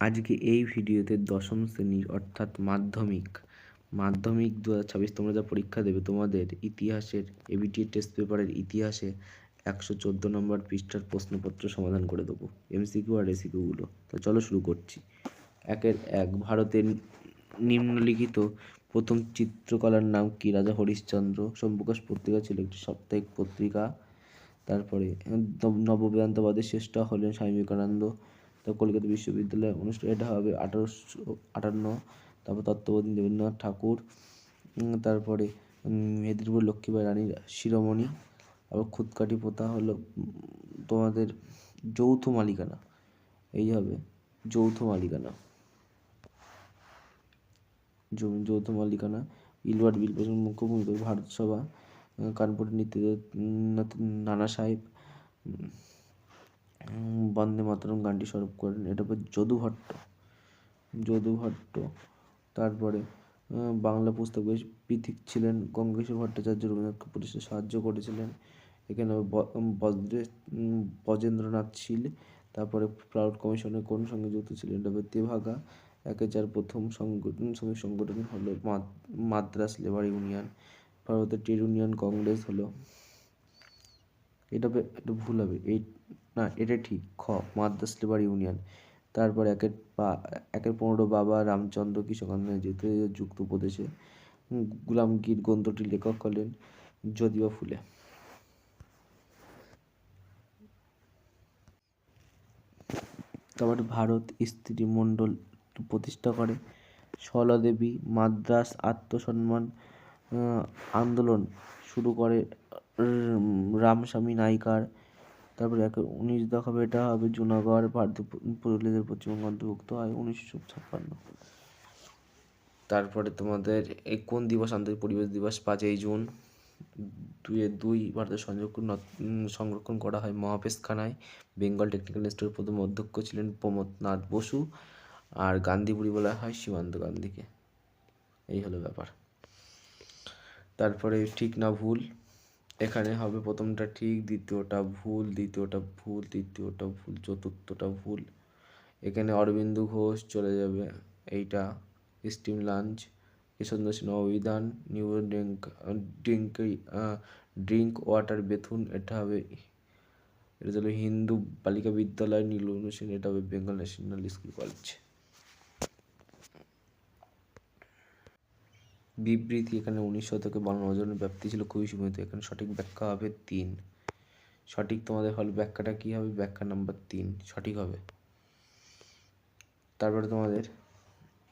আজকে এই ভিডিওতে দশম শ্রেণীর অর্থাৎ মাধ্যমিক 2026 তোমরা যা পরীক্ষা দেবে তোমাদের ইতিহাসের এবিটি টেস্ট পেপারের ইতিহাসে 114 নম্বর পৃষ্ঠার প্রশ্নপত্র সমাধান করে দেবো, এমসিকিউ আর এসিকিউগুলো। তো চলো শুরু করছি। 1 ভারতের নিম্নলিখিত প্রথম চিত্রকলার নাম কি? রাজা হরিশ্চন্দ্র। সোমপ্রকাশ পত্রিকা ছিল একটি সাপ্তাহিক পত্রিকা। তারপরে নববেদান্তবাদের শ্রেষ্ঠ হলেন স্বামী বিবেকানন্দ। তো কলকাতা বিশ্ববিদ্যালয়ে অনুষ্ঠান এটা হবে 1858। তারপর তত্ত্ববোধী দেবেন্দ্রনাথ ঠাকুর। তারপরে মেদিনীপুর লক্ষ্মীবাঈ রানীর শিরোমণি। আবার খুদকাঠি প্রথা হলো তোমাদের যৌথ মালিকানা, এই হবে যৌথ মালিকানা, যৌথ মালিকানা। ইলওয়ার্ড বিল পাসের মুখ্য ভূমিকা ভারত সভা। কানপুরের নানা সাহেব বন্দে মাতরম গানটি স্বরূপ করেন, এটা যদু ভট্ট। তারপরে বাংলা পুস্তক বেশ পৃথক ছিলেন গঙ্গেশ্বর ভট্টাচার্য, রবীন্দ্রনাথকে প্রতিষ্ঠায় সাহায্য করেছিলেন। এখানে ব্রজেন্দ্রনাথ শীল। তারপরে প্রাউড কমিশনের কোন সঙ্গে যুক্ত ছিলেন? এটা তেভাগা। 1-4 প্রথম শ্রমিক সংগঠন হলো মাদ্রাস লেবার ইউনিয়ন। ভারতের ট্রেড ইউনিয়ন কংগ্রেস হলো, এটা ভুল হবে, এটা ঠিক, খ মাদ্রাস লেবার ইউনিয়ন। তারপর 15 বাবা রামচন্দ্র কৃষক আন্দোলনে যুক্ত উপদেশে। গুলামগীর গ্রন্থটির লেখক হলেন জ্যোতিবা ফুলে। তারপরে ভারত স্ত্রী মণ্ডল প্রতিষ্ঠা করে সরলা দেবী। মাদ্রাস আত্মসম্মান আন্দোলন শুরু করে রামস্বামী নাইকার। তারপরে 19 দেখাবে, এটা হবে জুনাগড়। ভারতীয় পুরুলিয়াদের পশ্চিমবঙ্গ অন্তর্ভুক্ত হয় 1956। তারপরে তোমাদের এই কোন দিবস আন্তর্জাতিক পরিবেশ দিবস? 5 জুন। 2 ভারতের সংরক্ষণ করা হয় মহাপেশখানায়। বেঙ্গল টেকনিক্যাল ইনস্টিটিউটের প্রথম অধ্যক্ষ ছিলেন প্রমথনাথ বসু। আর গান্ধীপুরী বলা হয় সীমান্ত গান্ধীকে। এই হলো ব্যাপার। তারপরে ঠিক না ভুল, এখানে হবে প্রথমটা ঠিক, দ্বিতীয়টা ভুল, তৃতীয়টা ভুল, চতুর্থটা ভুল। এখানে অরবিন্দ ঘোষ চলে যাবে, এইটা স্টিম লাঞ্চ। ঈশ্বরচন্দ্র সেন অভিধান। নিউ ড্রিঙ্ক ওয়াটার বেথুন, এটা হলো হিন্দু বালিকা বিদ্যালয়। নীলবন্ধু সেন, এটা হবে বেঙ্গল ন্যাশনাল স্কুল কলেজ। বিবৃতি, এখানে 19 শতকে বাংলা নজনের ব্যাপ্তি ছিল খুবই সীমিত। এখানে সঠিক ব্যাখ্যা হবে 3। সঠিক তোমাদের হল ব্যাখ্যাটা কি হবে? ব্যাখ্যা নাম্বার 3 সঠিক হবে। তারপরে তোমাদের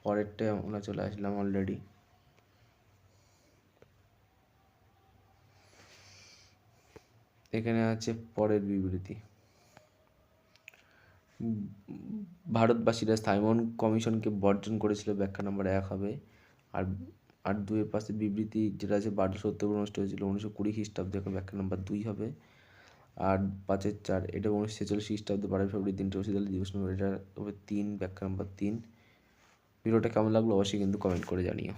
পরেরটায় আমরা চলে আসলাম অলরেডি। এখানে আছে পরের বিবৃতি। ভারতবাসীরা সাইমন কমিশনকে বর্জন করেছিল, ব্যাখ্যা নাম্বার 1 হবে। আর 2-এর পাশে বিবৃতি যেটা আছে 1270 অনুষ্ঠিত হয়েছিল 1920 খ্রিস্টাব্দে, এখন ব্যাখ্যা নাম্বার 2 হবে। আর 5-4 এটা 1946 খ্রিস্টাব্দে 12 ফেব্রুয়ারি দিনটি রশিদ দিবস নম্বর, এটা হবে 3, ব্যাখ্যা নাম্বার 3। ভিডিওটা কেমন লাগলো অবশ্যই কিন্তু কমেন্ট করে জানিও।